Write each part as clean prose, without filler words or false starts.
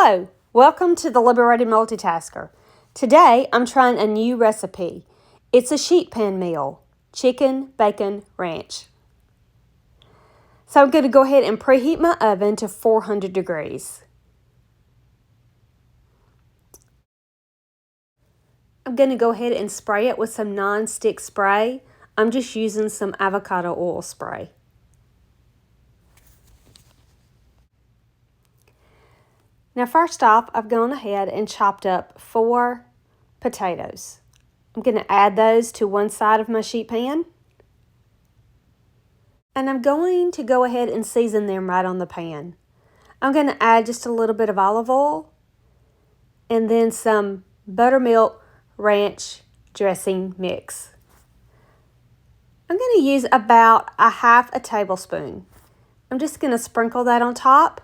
Hello, welcome to the Liberated Multitasker. Today I'm trying a new recipe. It's a sheet pan meal, chicken, bacon, ranch. So I'm going to go ahead and preheat my oven to 400 degrees. I'm going to go ahead and spray it with some non-stick spray. I'm just using some avocado oil spray. Now first off, I've gone ahead and chopped up 4 potatoes. I'm going to add those to one side of my sheet pan. And I'm going to go ahead and season them right on the pan. I'm going to add just a little bit of olive oil and then some buttermilk ranch dressing mix. I'm going to use about a half a tablespoon. I'm just going to sprinkle that on top.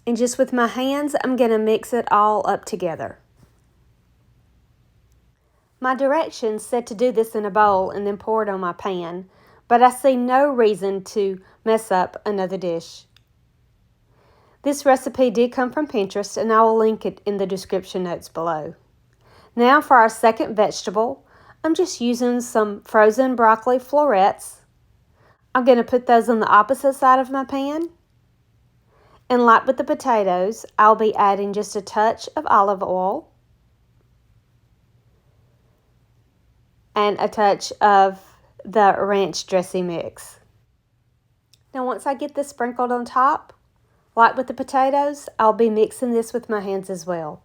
And just with my hands, I'm going to mix it all up together. My directions said to do this in a bowl and then pour it on my pan, but I see no reason to mess up another dish. This recipe did come from Pinterest, and I will link it in the description notes below. Now for our second vegetable, I'm just using some frozen broccoli florets. I'm going to put those on the opposite side of my pan. And like with the potatoes, I'll be adding just a touch of olive oil and a touch of the ranch dressing mix. Now once I get this sprinkled on top, like with the potatoes, I'll be mixing this with my hands as well.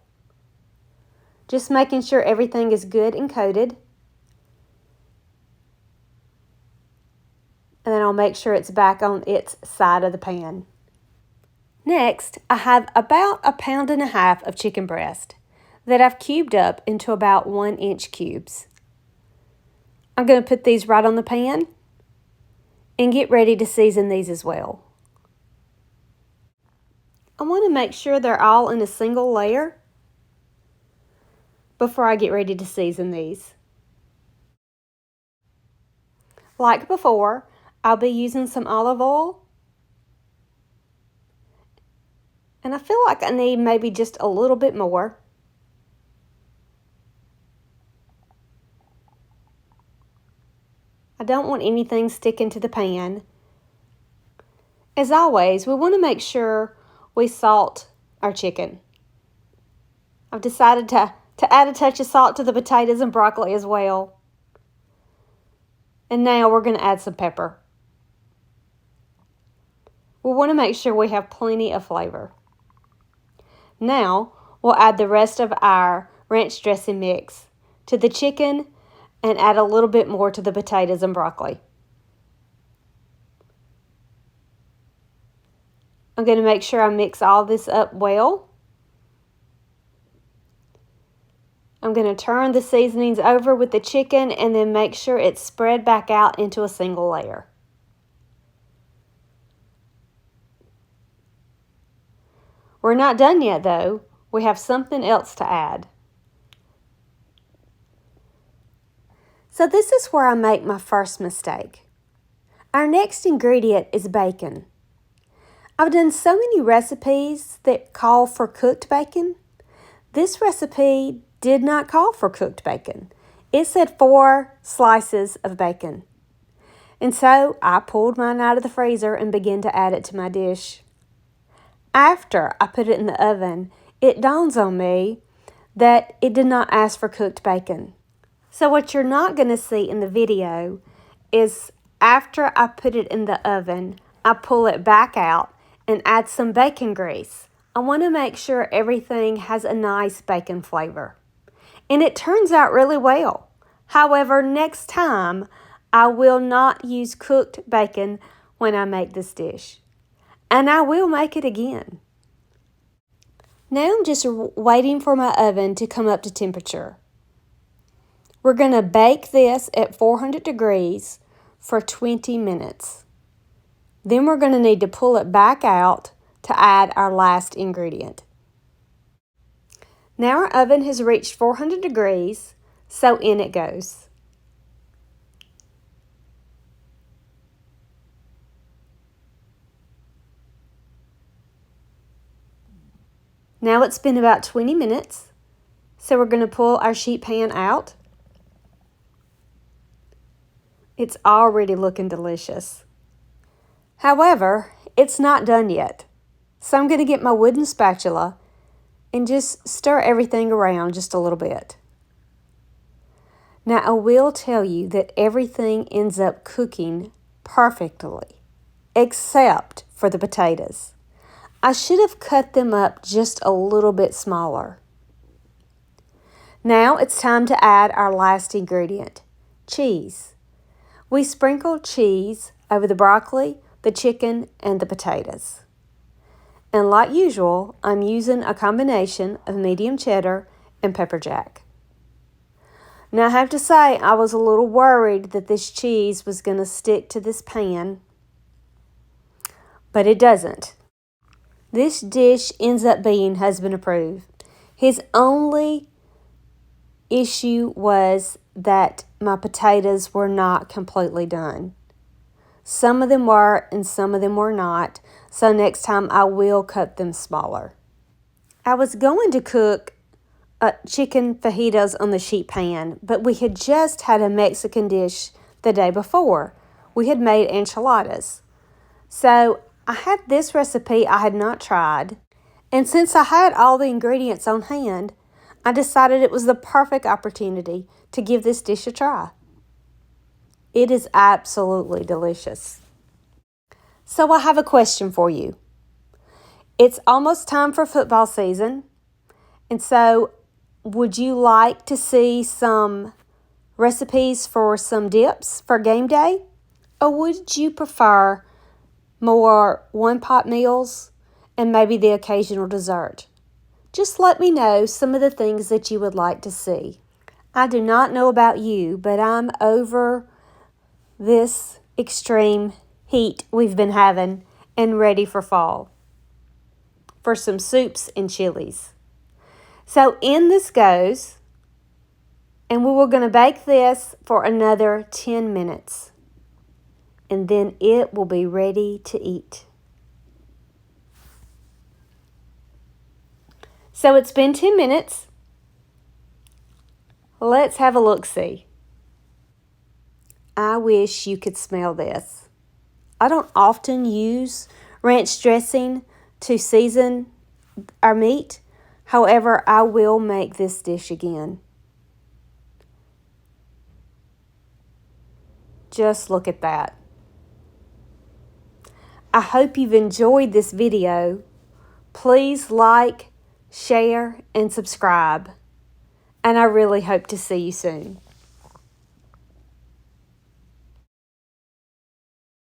Just making sure everything is good and coated. And then I'll make sure it's back on its side of the pan. Next, I have about 1.5 pounds of chicken breast that I've cubed up into about 1-inch cubes. I'm going to put these right on the pan and get ready to season these as well. I want to make sure they're all in a single layer before I get ready to season these. Like before, I'll be using some olive oil. And I feel like I need maybe just a little bit more. I don't want anything sticking to the pan. As always, we want to make sure we salt our chicken. I've decided to add a touch of salt to the potatoes and broccoli as well. And now we're going to add some pepper. We want to make sure we have plenty of flavor. Now we'll add the rest of our ranch dressing mix to the chicken and add a little bit more to the potatoes and broccoli. I'm going to make sure I mix all this up well. I'm going to turn the seasonings over with the chicken and then make sure it's spread back out into a single layer. We're not done yet though. We have something else to add. So this is where I make my first mistake. Our next ingredient is bacon. I've done so many recipes that call for cooked bacon. This recipe did not call for cooked bacon. It said 4 slices of bacon. And so I pulled mine out of the freezer and began to add it to my dish. After I put it in the oven, it dawns on me that it did not ask for cooked bacon. So what you're not going to see in the video is after I put it in the oven, I pull it back out and add some bacon grease. I want to make sure everything has a nice bacon flavor. And it turns out really well. However, next time, I will not use cooked bacon when I make this dish. And I will make it again. Now I'm just waiting for my oven to come up to temperature. We're going to bake this at 400 degrees for 20 minutes. Then we're going to need to pull it back out to add our last ingredient. Now our oven has reached 400 degrees, so in it goes. Now it's been about 20 minutes, so we're going to pull our sheet pan out. It's already looking delicious. However, it's not done yet. So I'm going to get my wooden spatula and just stir everything around just a little bit. Now I will tell you that everything ends up cooking perfectly, except for the potatoes. I should have cut them up just a little bit smaller. Now it's time to add our last ingredient, cheese. We sprinkle cheese over the broccoli, the chicken, and the potatoes. And like usual, I'm using a combination of medium cheddar and pepper jack. Now I have to say, I was a little worried that this cheese was going to stick to this pan, but it doesn't. This dish ends up being husband approved. His only issue was that my potatoes were not completely done. Some of them were and some of them were not, so next time I will cut them smaller. I was going to cook chicken fajitas on the sheet pan, but we had just had a Mexican dish the day before. We had made enchiladas. So I had this recipe I had not tried, and since I had all the ingredients on hand, I decided it was the perfect opportunity to give this dish a try. It is absolutely delicious. So I have a question for you. It's almost time for football season, and so would you like to see some recipes for some dips for game day? Or would you prefer more one-pot meals and maybe the occasional dessert? Just let me know some of the things that you would like to see. I do not know about you, but I'm over this extreme heat we've been having and ready for fall, for some soups and chilies. So in this goes, and we were going to bake this for another 10 minutes, and then it will be ready to eat. So it's been 10 minutes. Let's have a look-see. I wish you could smell this. I don't often use ranch dressing to season our meat. However, I will make this dish again. Just look at that. I hope you've enjoyed this video. Please like, share, and subscribe. And I really hope to see you soon.